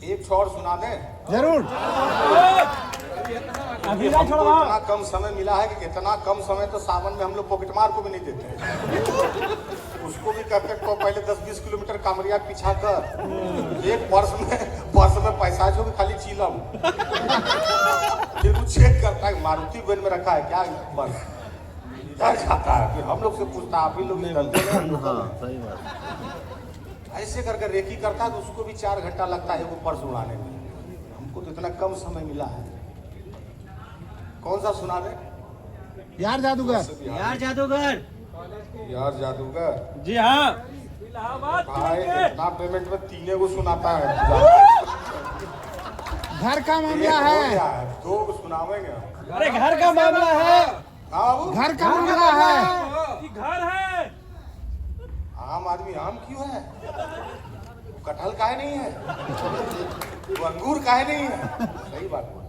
एक छोड़ सुना दे जरूर। अभी हमको इतना कम समय मिला है कि इतना कम समय तो सावन में हम लोग पॉकेटमार को भी नहीं देते। उसको भी कहते को पहले 10-20 किलोमीटर कामरिया पीछा कर एक पर्स में पैसा जो भी खाली चीलम फिर वो चेक करता है मारुति वैन में रखा है क्या पर्स इधर जाता है फिर हम लोग से पूछता आप ही लोग सही बात। ऐसे करके रेकी करता है तो उसको भी 4 घंटा लगता है वो पर्स उड़ाने में। हमको तो इतना कम समय मिला है। कौन सा सुना दे? यार जादूगर। यार जादूगर। यार जादूगर। जी हाँ। भाई इतना पेमेंट में 3 को सुनाता है। घर का मामला है। 2 को सुनावेंगे। अरे घर का मामला है। घर का मामला है। घर है। आम आदमी आम क्यों है? कटहल काहे नहीं है? वो अंगूर काहे नहीं है? सही बात है।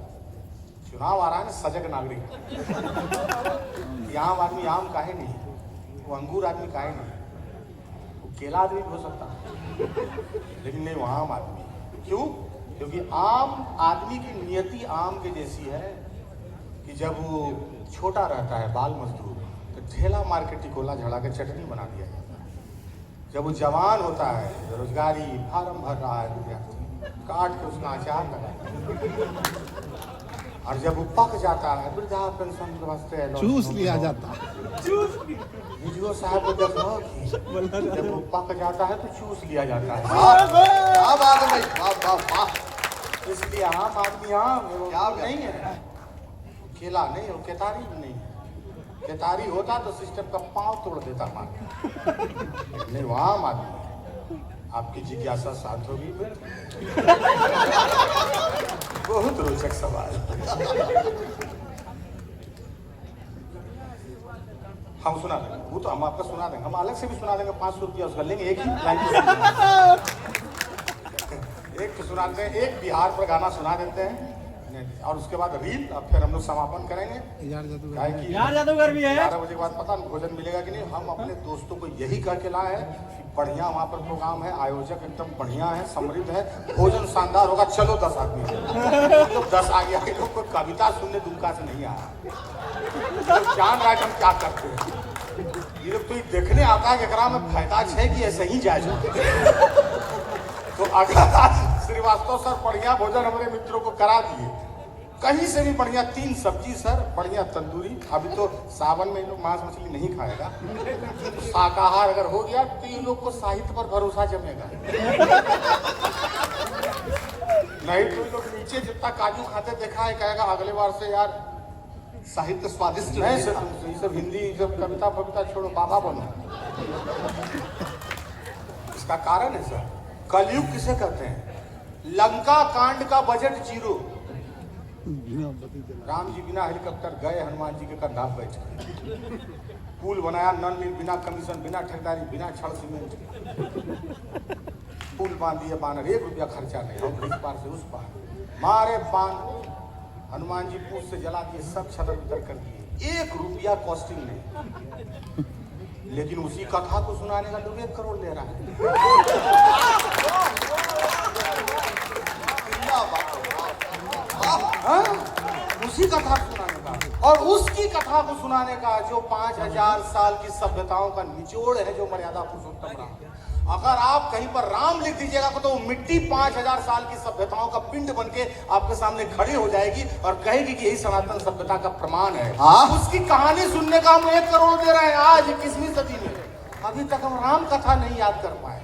चुनाव आ रहा है ना सजग नागरिक। आम आदमी आम काहे नहीं, वो अंगूर आदमी काहे नहीं, वो केला आदमी भी हो सकता है लेकिन नहीं वो आम आदमी। क्यों? क्योंकि आम आदमी की नियति आम के जैसी है कि जब वो छोटा रहता है बाल मजदूर तो ठेला मार के टिकोला झड़ा के चटनी बना दिया जाता है। जब वो जवान होता है बेरोजगारी फार्म भर रहा है विद्यार्थी काट के उसका अचार लगा और जब वो पक जाता है वृद्धा पेंशन के वास्ते चूस लिया जाता वीडियो साहब को देखो कि जब वो पक जाता है तो चूस लिया जाता है। क्या बात है भाई, वाह वाह वाह। इसलिए आम आदमी आम क्या नहीं है, केला नहीं हो, केतारी भी नहीं है। केतारी होता तो सिस्टम का पांव तोड़ देता मार नहीं वो आम आदमी। आपकी जिज्ञासा शांत होगी। बहुत रोचक सवाल। हम सुना देंगे, वो तो हम आपका सुना देंगे, हम अलग से भी सुना देंगे। 500 रुपया उसका लेंगे। एक ही लाइन एक तो सुना देते हैं, एक बिहार पर गाना सुना देते हैं और उसके बाद रील और फिर हम लोग समापन करेंगे। यार जादूगर भी है। 11 बजे के बाद पता नहीं भोजन मिलेगा कि नहीं। हम अपने दोस्तों को यही कह के लाए हैं कि बढ़िया वहाँ पर प्रोग्राम है, आयोजक एकदम बढ़िया है, समृद्ध है, भोजन शानदार होगा। चलो 10 आदमी तो 10 आ गया। लोग कोई कविता सुनने दुमका से नहीं आया, तो जान रहा है हम क्या करते हैं। ये लोग तो देखने आता है कि में फायदा है कि ऐसे ही जाए। तो अगर श्रीवास्तव सर बढ़िया भोजन हमारे मित्रों को करा दिए, कहीं से भी बढ़िया 3 सब्जी सर, बढ़िया तंदूरी। अभी तो सावन में लोग मांस मछली नहीं खाएगा, शाकाहार अगर हो गया तो ये लोग को साहित्य पर भरोसा जमेगा। नहीं तो लोग नीचे जितना काजू खाते देखा है कहेगा अगले बार से यार साहित्य स्वादिष्ट नहीं सर, ये सब हिंदी सब कविता फविता छोड़ो, बाबा बनो। इसका कारण है सर, कलयुग किसे कहते हैं? लंका कांड का बजट 0। राम जी बिना हेलीकॉप्टर गए हनुमान जी के कंधा बैठ गए। पुल बनाया नन बिना कमीशन, बिना ठेकेदारी, बिना छड़ सीमेंट। पुल बांध दिए बानर, 1 रुपया खर्चा नहीं। हम इस पार से उस पार मारे बांध, हनुमान जी पूछ से जला दिए, सब छतर बितर कर दिए, 1 रुपया कॉस्टिंग नहीं। लेकिन उसी कथा को सुनाने का लोग 1 करोड़ ले रहा है। उसी कथा को सुनाने का और उसकी कथा को सुनाने का जो 5000 साल की सभ्यताओं का निचोड़ है, जो मर्यादा पुरुषोत्तम राम। अगर आप कहीं पर राम लिख दीजिएगा तो मिट्टी 5000 साल की सभ्यताओं का पिंड बनके आपके सामने खड़ी हो जाएगी और कहेगी कि यही सनातन सभ्यता का प्रमाण है। उसकी कहानी सुनने का हम 1 करोड़ दे रहे हैं आज 21वीं सदी में। अभी तक हम राम कथा नहीं याद कर पाए।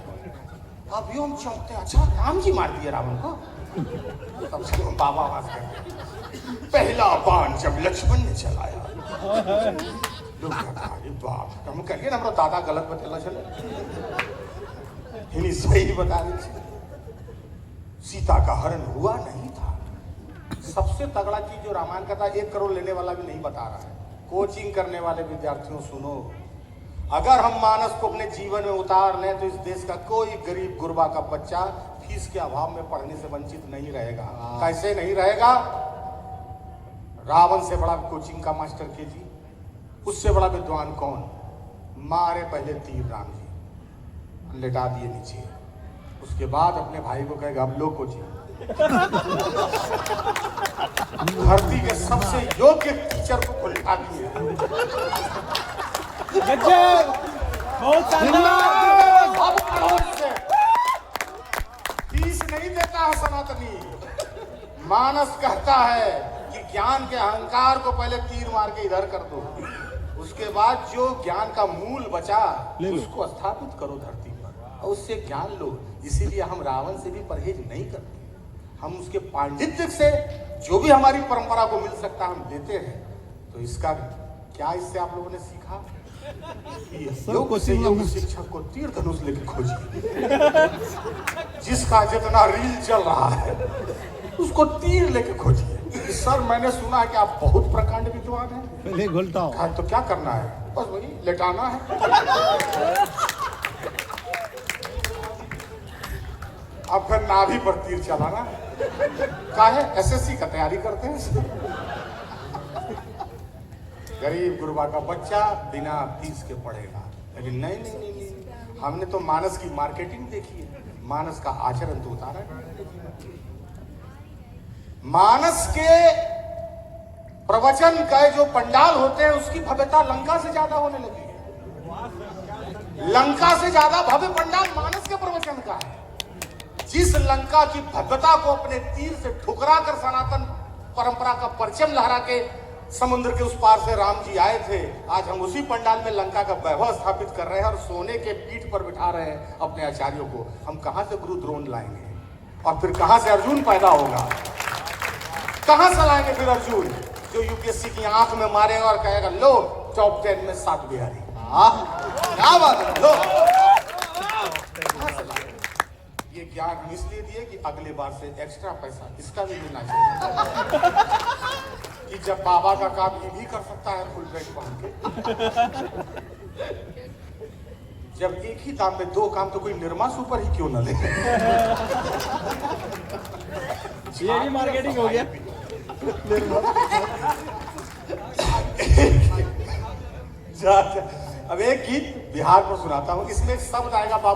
अभी हम चौंकते, अच्छा राम जी मार दिए रावण को। तब से हम बाबा आवाज करते, पहला बाण जब लक्ष्मण ने चलाया, लोग बाप हम कहिए ना हमारा दादा गलत बतेला चले, इन्हीं सही बता रही थी। सीता का हरण हुआ नहीं था। सबसे तगड़ा चीज जो रामायण का था, 1 करोड़ लेने वाला भी नहीं बता रहा है। कोचिंग करने वाले विद्यार्थियों सुनो, अगर हम मानस को अपने जीवन में उतार लें तो इस देश का कोई गरीब गुरबा का बच्चा फीस के अभाव में पढ़ने से वंचित नहीं रहेगा। कैसे नहीं रहेगा? रावण से बड़ा कोचिंग का मास्टर केजी, उससे बड़ा विद्वान कौन? मारे पहले तीर राम जी, लेटा दिए नीचे, उसके बाद अपने भाई को कहेगा हम लोग को जी धरती के सबसे योग्य टीचर को उठा दिया। गजब, बहुत शानदार। अब करोड़ से फीस नहीं देता है सनातनी। मानस कहता है कि ज्ञान के अहंकार को पहले तीर मार के इधर कर दो, उसके बाद जो ज्ञान का मूल बचा उसको स्थापित करो धरती पर और उससे ज्ञान लो। इसीलिए हम रावण से भी परहेज नहीं करते, हम उसके पांडित्य से जो भी हमारी परंपरा को मिल सकता है हम देते हैं। तो इसका क्या इससे आप लोगों ने सीखा? योग से योग शिक्षक को तीर धनुष लेके खोजिए। जिसका जितना रील चल रहा है उसको तीर लेके खोजिए। सर मैंने सुना है कि आप बहुत प्रकांड विद्वान हैं। पहले घोलता हो। तो क्या करना है? बस वही लेटाना है। अब फिर नाभि पर तीर चलाना काहे? एसएससी का तैयारी करते हैं। गरीब गुरबा का बच्चा बिना फीस के पढ़ेगा। लेकिन नहीं नहीं नहीं नहीं, हमने तो मानस की मार्केटिंग देखी है, मानस का आचरण तो उतारा नहीं। मानस के प्रवचन का जो पंडाल होते हैं उसकी भव्यता लंका से ज्यादा होने लगी है। लंका से ज्यादा भव्य पंडाल मानस के प्रवचन का है। जिस लंका की भव्यता को अपने तीर से ठुकरा कर सनातन परंपरा का परचम लहरा के समुद्र के उस पार से राम जी आए थे, आज हम उसी पंडाल में लंका का वैभव स्थापित कर रहे हैं और सोने के पीठ पर बिठा रहे हैं अपने आचार्यों को। हम कहां से गुरु द्रोण लाएंगे और फिर कहां से अर्जुन पैदा होगा? कहां से लाएंगे फिर अर्जुन जो यूपीएससी की आंख में मारेगा और कहेगा लो टॉप 10 में 7 बिहारी। क्या बात है, लो। ये ज्ञान हम इसलिए दिए कि अगले बार से एक्स्ट्रा पैसा इसका भी मिलना चाहिए कि जब बाबा का काम ये भी कर सकता है फुल पैंट पहन के। जब एक ही दाम में 2 काम तो कोई निर्मा सुपर ही क्यों न ले। ये भी मार्केटिंग हो गया। अब एक गीत बिहार पर सुनाता हूँ, इसमें एक शब्द आएगा बाबू।